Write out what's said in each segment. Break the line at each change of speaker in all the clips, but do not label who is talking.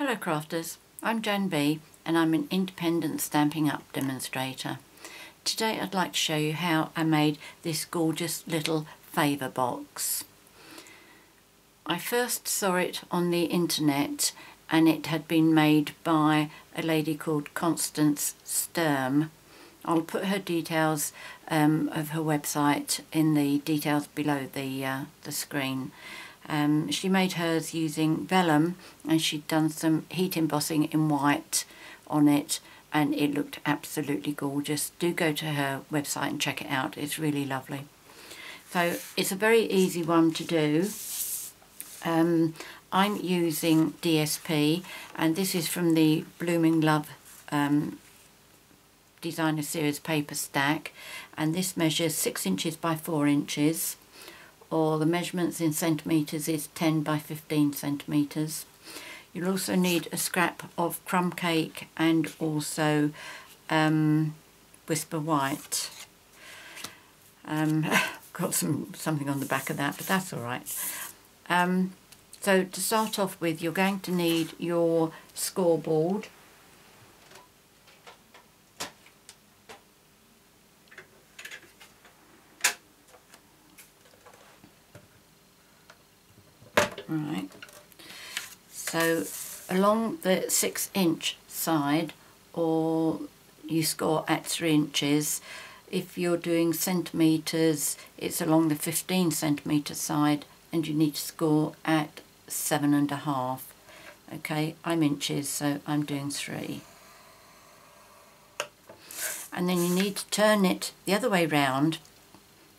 Hello crafters, I'm Jan B and I'm an independent Stampin' Up demonstrator. Today I'd like to show you how I made this gorgeous little favour box. I first saw it on the internet and it had been made by a lady called Constance Sturm. I'll put her details of her website in the details below the screen. She made hers using vellum and she'd done some heat embossing in white on it and it looked absolutely gorgeous. Do go to her website and check it out, it's really lovely. So it's a very easy one to do. I'm using DSP and this is from the Blooming Love Designer Series paper stack, and this measures 6 inches by 4 inches. Or the measurements in centimetres is 10 by 15 centimetres. You'll also need a scrap of crumb cake and also Whisper White. Got something on the back of that, but that's alright. So to start off with, you're going to need your scoreboard. Right, so along the 6-inch side, or you score at 3 inches. If you're doing centimetres, it's along the 15 centimetre side and you need to score at 7.5. Okay, I'm inches, so I'm doing 3. And then you need to turn it the other way round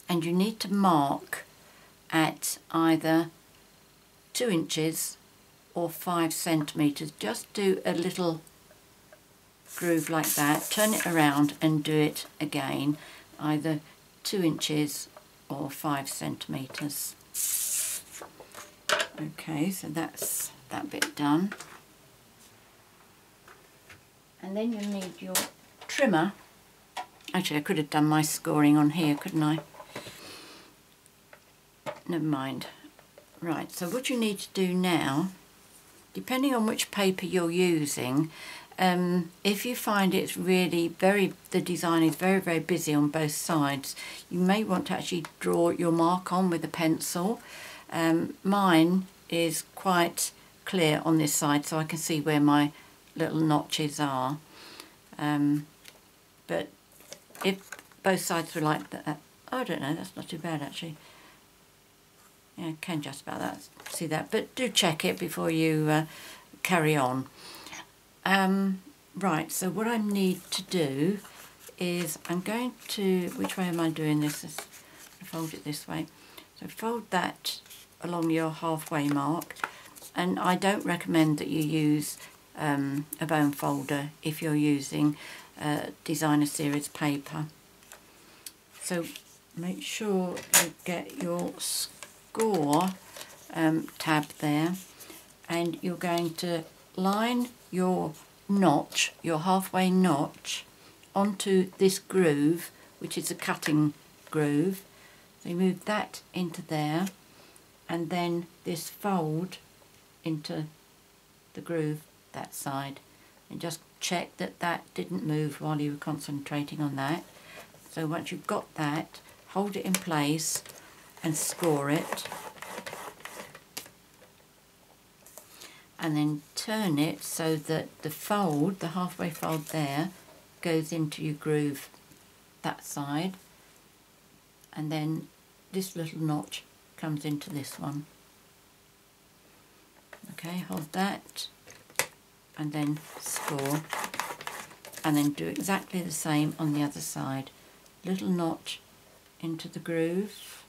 and you need to mark at either 2 inches or 5 centimetres. Just do a little groove like that, turn it around and do it again, either 2 inches or 5 centimetres. Okay, so that's that bit done. And then you need your trimmer. Actually, I could have done my scoring on here, couldn't I? Never mind. Right, so what you need to do now, depending on which paper you're using, if you find it's really the design is very busy on both sides, you may want to actually draw your mark on with a pencil. Mine is quite clear on this side, so I can see where my little notches are. But if both sides were like that, I don't know, that's not too bad actually. Yeah, I can just about that, see that, but do check it before you carry on. Right, so what I need to do is I'm going to, which way am I doing this? Fold it this way. So fold that along your halfway mark, and I don't recommend that you use a bone folder if you're using Designer Series paper. So make sure you get your score tab there, and you're going to line your notch, your halfway notch, onto this groove, which is a cutting groove. So you move that into there, and then this fold into the groove that side, and just check that that didn't move while you were concentrating on that. So once you've got that, hold it in place and score it, and then turn it so that the fold, the halfway fold there, goes into your groove that side, and then this little notch comes into this one. Okay, hold that and then score, and then do exactly the same on the other side. Little notch into the groove,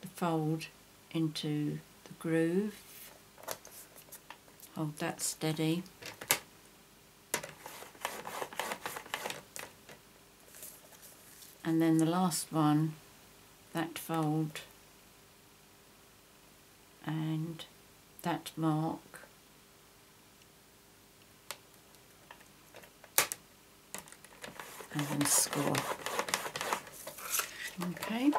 the fold into the groove, hold that steady, and then the last one, that fold and that mark, and then score. Okay.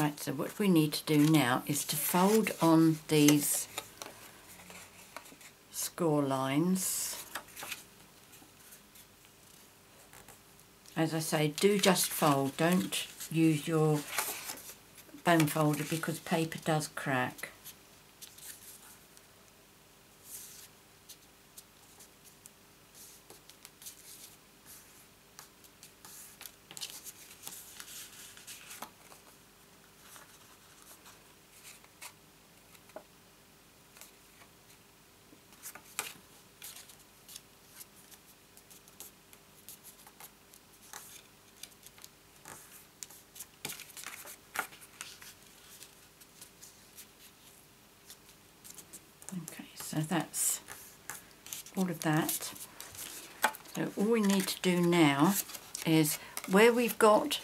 Right, so what we need to do now is to fold on these score lines. As I say, do just fold, don't use your bone folder because paper does crack. Okay, so that's all of that. So all we need to do now is where we've got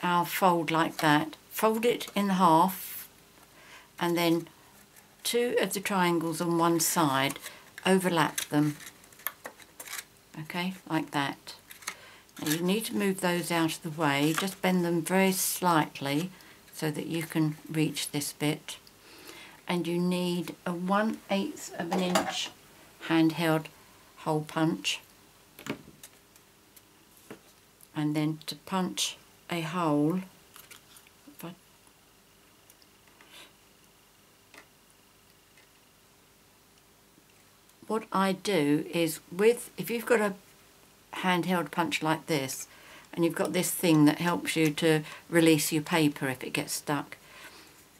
our fold like that, fold it in half and then 2 of the triangles on one side, overlap them. Okay, like that. Now you need to move those out of the way, just bend them very slightly so that you can reach this bit. And you need a 1/8 of an inch handheld hole punch, and then to punch a hole, what I do is if you've got a handheld punch like this and you've got this thing that helps you to release your paper if it gets stuck,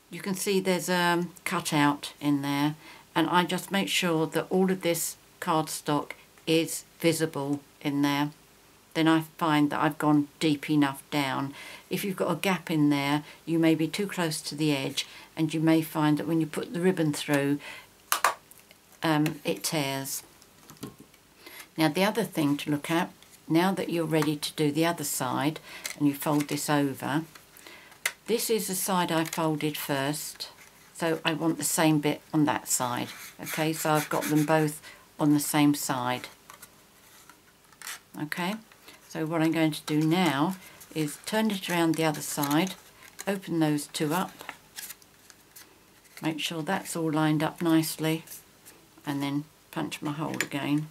you can see there's a cutout in there, and I just make sure that all of this cardstock is visible in there. Then I find that I've gone deep enough down. If you've got a gap in there, you may be too close to the edge, and you may find that when you put the ribbon through, it tears. Now the other thing to look at, now that you're ready to do the other side, and you fold this over, this is the side I folded first, so I want the same bit on that side. Okay, so I've got them both on the same side. Okay, so what I'm going to do now is turn it around the other side, open those 2 up, make sure that's all lined up nicely, and then punch my hole again.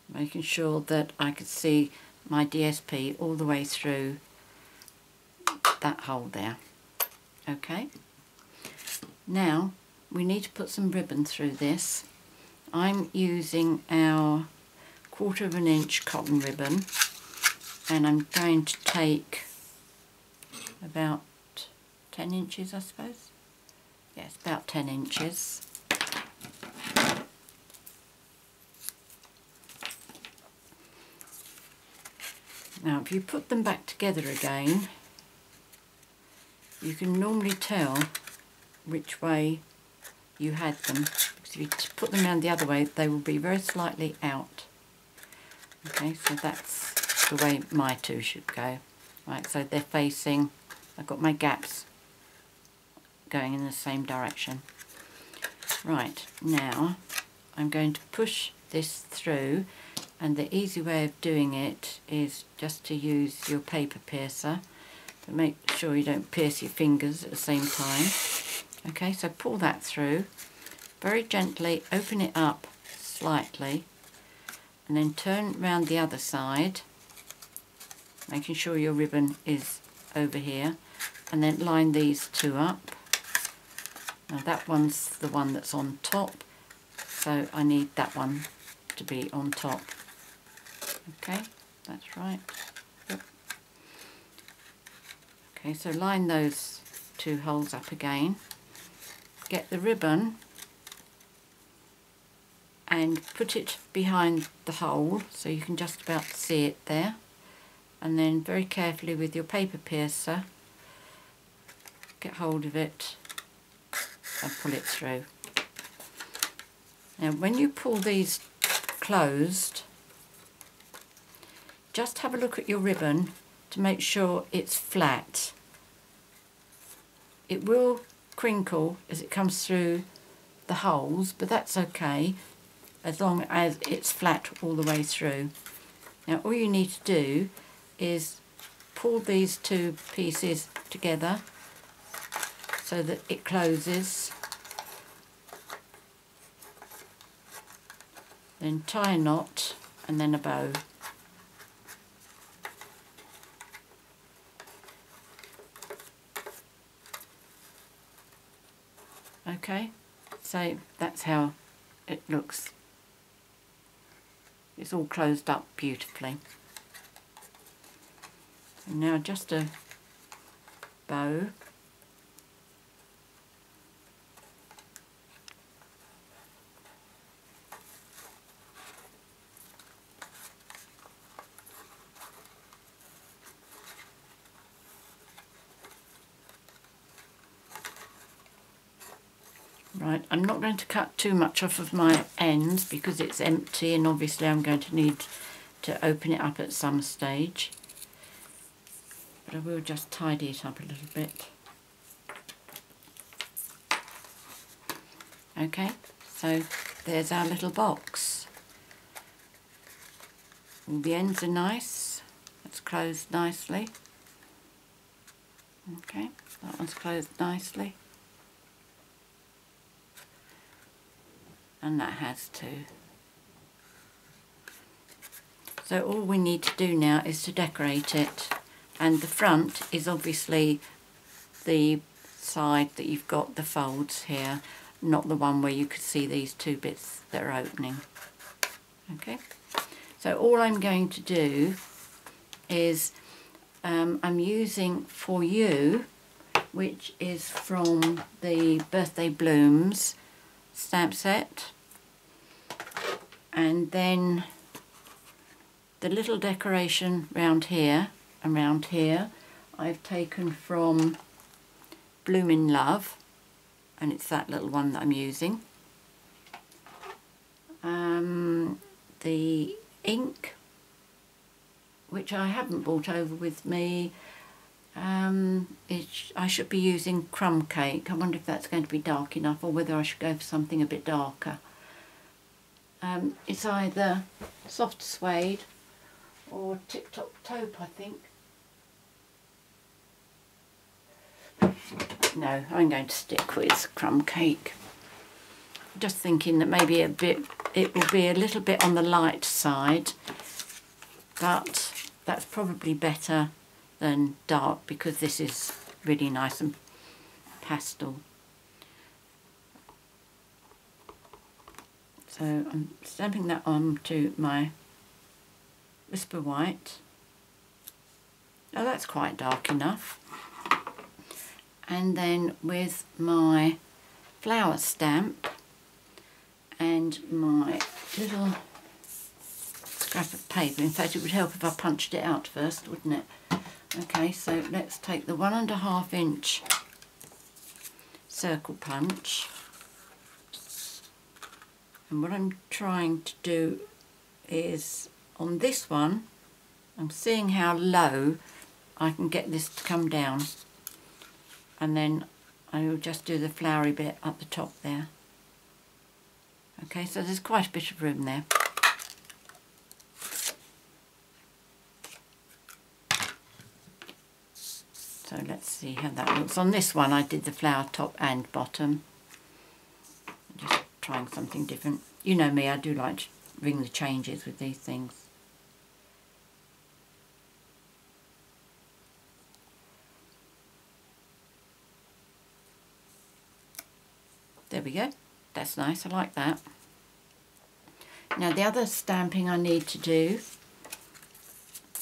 Making sure that I could see my DSP all the way through that hole there. Okay, now we need to put some ribbon through this. I'm using our 1/4 of an inch cotton ribbon, and I'm going to take about 10 inches, I suppose. Yes, about 10 inches. Now if you put them back together again, you can normally tell which way you had them, because if you put them around the other way, they will be very slightly out. Okay, so that's the way my 2 should go. Right, so they're facing, I've got my gaps going in the same direction. Right, now I'm going to push this through, and the easy way of doing it is just to use your paper piercer, but make sure you don't pierce your fingers at the same time. Okay, so pull that through, very gently open it up slightly, and then turn round the other side, making sure your ribbon is over here, and then line these 2 up. Now that one's the one that's on top, so I need that one to be on top. Okay, that's right. Yep. Okay, so line those 2 holes up again. Get the ribbon and put it behind the hole so you can just about see it there, and then very carefully with your paper piercer get hold of it and pull it through. Now when you pull these closed, just have a look at your ribbon to make sure it's flat. It will crinkle as it comes through the holes, but that's okay as long as it's flat all the way through. Now all you need to do is pull these two pieces together so that it closes, then tie a knot and then a bow. Okay, so that's how it looks. It's all closed up beautifully. And now just a bow. Right, I'm not going to cut too much off of my ends because it's empty, and obviously I'm going to need to open it up at some stage. But I will just tidy it up a little bit. Okay, so there's our little box. All the ends are nice. It's closed nicely. Okay, that one's closed nicely. And that has too. So all we need to do now is to decorate it, and the front is obviously the side that you've got the folds here, not the one where you could see these two bits that are opening. Okay, so all I'm going to do is I'm using For You, which is from the Birthday Blooms stamp set, and then the little decoration round here and round here I've taken from Bloomin' Love, and it's that little one that I'm using. The ink, which I haven't brought over with me, I should be using Crumb Cake. I wonder if that's going to be dark enough or whether I should go for something a bit darker. It's either Soft Suede or Tip Top Taupe, I think. No, I'm going to stick with Crumb Cake. Just thinking that maybe it will be a little bit on the light side, but that's probably better than dark because this is really nice and pastel. So I'm stamping that onto my Whisper White. Oh, that's quite dark enough. And then with my flower stamp and my little scrap of paper, in fact it would help if I punched it out first, wouldn't it? Okay, so let's take the 1.5 inch circle punch, and what I'm trying to do is on this one I'm seeing how low I can get this to come down, and then I will just do the flowery bit at the top there. Okay, so there's quite a bit of room there. So let's see how that looks. On this one I did the flower top and bottom. Just trying something different. You know me, I do like to ring the changes with these things. There we go. That's nice, I like that. Now the other stamping I need to do,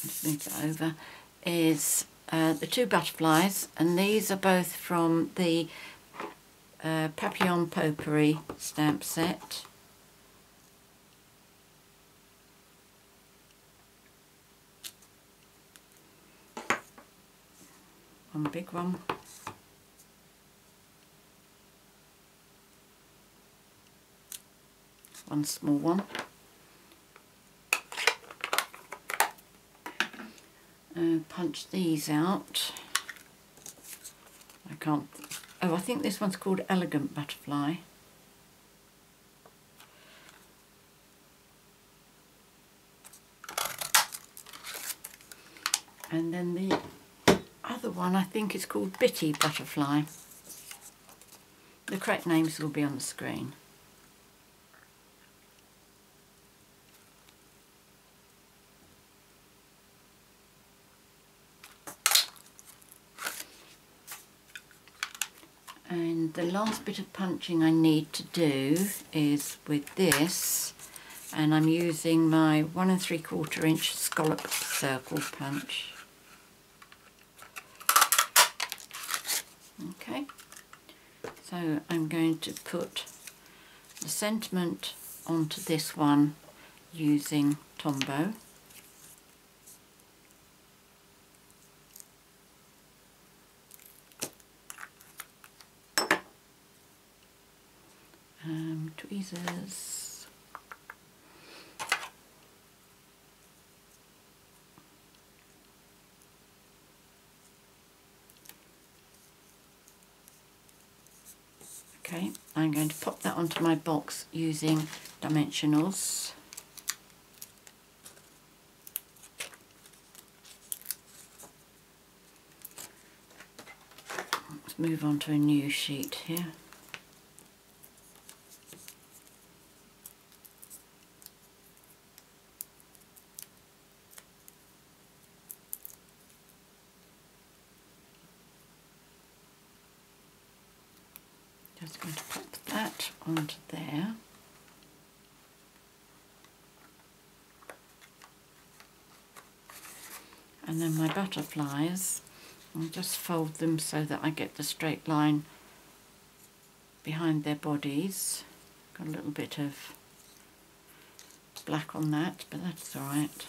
let's move it over, is the two butterflies, and these are both from the Papillon Potpourri stamp set. One big one. One small one. Punch these out. I can't. Oh, I think this one's called Elegant Butterfly. And then the other one, I think, is called Bitty Butterfly. The correct names will be on the screen. And the last bit of punching I need to do is with this, and I'm using my 1 3/4 inch scallop circle punch. Okay, so I'm going to put the sentiment onto this one using Tombow. Tweezers. Okay, I'm going to pop that onto my box using dimensionals. Let's move on to a new sheet here. Just going to pop that onto there. And then my butterflies, I'll just fold them so that I get the straight line behind their bodies. Got a little bit of black on that, but that's alright.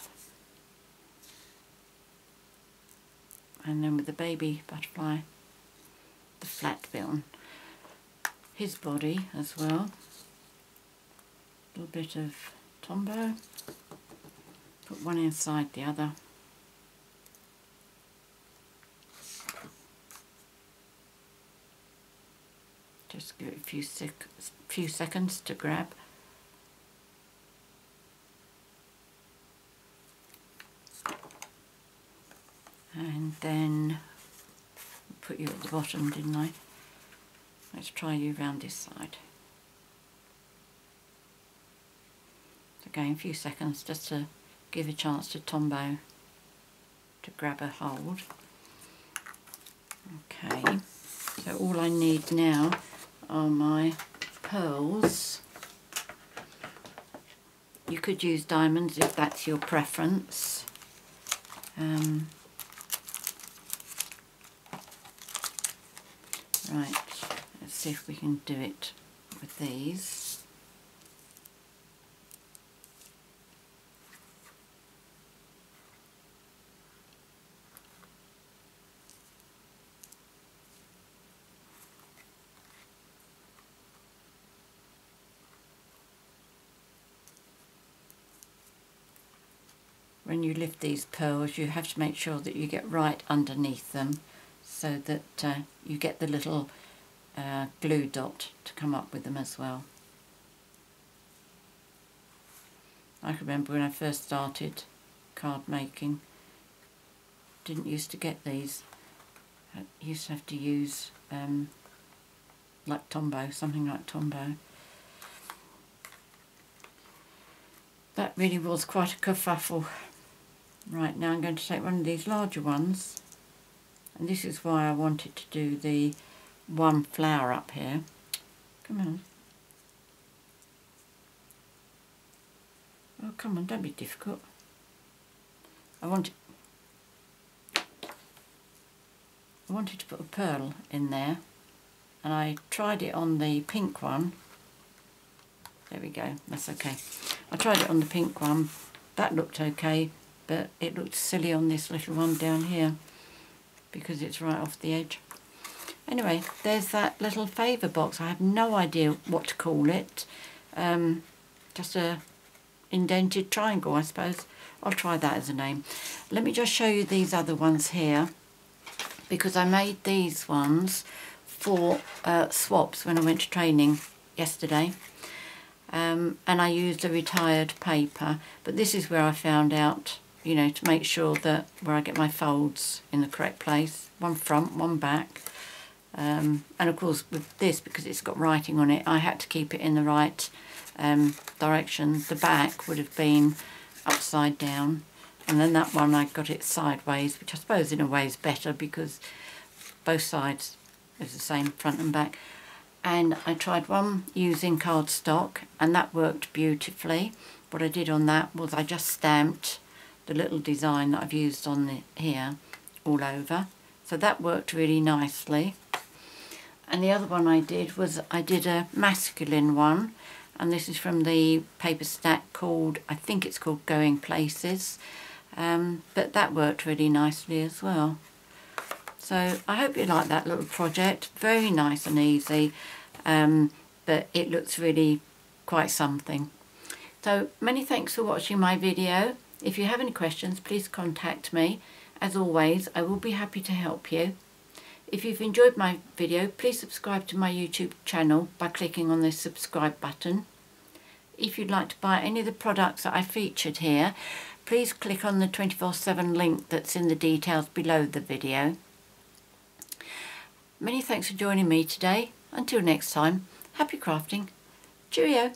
And then with the baby butterfly, the flat bit on his body as well. A little bit of Tombow. Put one inside the other. Just give it a few seconds to grab. And then put you at the bottom, didn't I? Let's try you round this side. Again, a few seconds just to give a chance to Tombow to grab a hold. Okay, so all I need now are my pearls. You could use diamonds if that's your preference. Right, let's see if we can do it with these. When you lift these pearls, you have to make sure that you get right underneath them so that you get the little glue dot to come up with them as well. I can remember when I first started card making, didn't used to get these. I used to have to use like Tombow, something like Tombow. That really was quite a kerfuffle. Right, now I'm going to take one of these larger ones, and this is why I wanted to do the one flower up here. Come on. Oh, come on, don't be difficult. I wanted to put a pearl in there, and I tried it on the pink one. There we go, that's okay. I tried it on the pink one, that looked okay, but it looked silly on this little one down here because it's right off the edge. Anyway, there's that little favour box. I have no idea what to call it. Just a indented triangle, I suppose. I'll try that as a name. Let me just show you these other ones here, because I made these ones for swaps when I went to training yesterday. And I used a retired paper, but this is where I found out you know, to make sure that where I get my folds in the correct place, one front, one back. And of course with this, because it's got writing on it, I had to keep it in the right direction. The back would have been upside down, and then that one I got it sideways, which I suppose in a way is better because both sides is the same, front and back. And I tried one using cardstock and that worked beautifully. What I did on that was I just stamped the little design that I've used on here all over, so that worked really nicely. And the other one I did was I did a masculine one, and this is from the paper stack called, I think it's called Going Places, but that worked really nicely as well. So I hope you like that little project. Very nice and easy, but it looks really quite something. So many thanks for watching my video. If you have any questions, please contact me. As always, I will be happy to help you. If you've enjoyed my video, please subscribe to my YouTube channel by clicking on this subscribe button. If you'd like to buy any of the products that I featured here, please click on the 24/7 link that's in the details below the video. Many thanks for joining me today. Until next time, happy crafting. Cheerio.